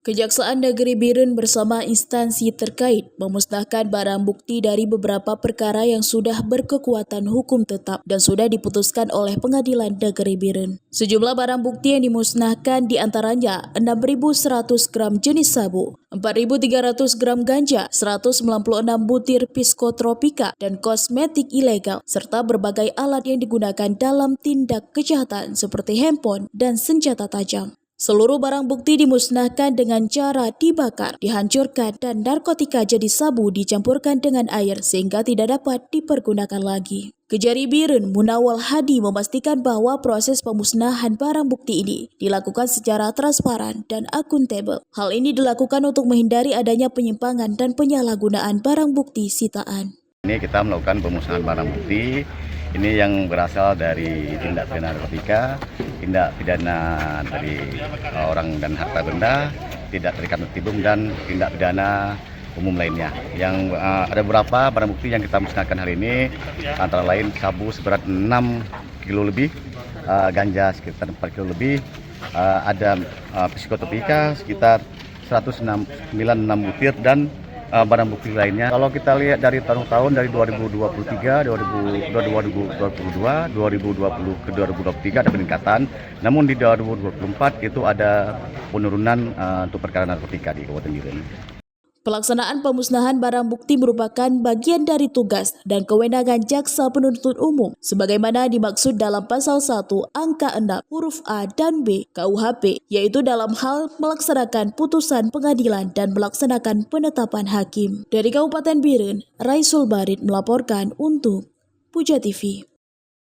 Kejaksaan Negeri Biren bersama instansi terkait memusnahkan barang bukti dari beberapa perkara yang sudah berkekuatan hukum tetap dan sudah diputuskan oleh Pengadilan Negeri Biren. Sejumlah barang bukti yang dimusnahkan diantaranya 6.100 gram jenis sabu, 4.300 gram ganja, 196 butir psikotropika, dan kosmetik ilegal, serta berbagai alat yang digunakan dalam tindak kejahatan seperti handphone dan senjata tajam. Seluruh barang bukti dimusnahkan dengan cara dibakar, dihancurkan, dan narkotika jenis sabu dicampurkan dengan air sehingga tidak dapat dipergunakan lagi. Kejari Biren Munawal Hadi memastikan bahwa proses pemusnahan barang bukti ini dilakukan secara transparan dan akuntabel. Hal ini dilakukan untuk menghindari adanya penyimpangan dan penyalahgunaan barang bukti sitaan. Ini kita melakukan pemusnahan barang bukti. Ini yang berasal dari tindak pidana narkotika, tindak pidana dari orang dan harta benda, tidak terikat tertibum, dan tindak pidana umum lainnya. Yang ada beberapa barang bukti yang kita musnahkan hari ini, antara lain sabu seberat 6 kilo lebih, ganja sekitar 4 kilo lebih, ada psikotropika sekitar 196 butir, dan barang bukti lainnya. Kalau kita lihat dari tahun-tahun dari 2023, 2022, 2020 ke 2023 ada peningkatan. Namun di 2024 itu ada penurunan untuk perkara narkotika di Kabupaten Biren. Pelaksanaan pemusnahan barang bukti merupakan bagian dari tugas dan kewenangan Jaksa Penuntut Umum sebagaimana dimaksud dalam Pasal 1 Angka 6 huruf A dan B KUHP, yaitu dalam hal melaksanakan putusan pengadilan dan melaksanakan penetapan hakim. Dari Kabupaten Biren, Raisul Barit melaporkan untuk Puja TV.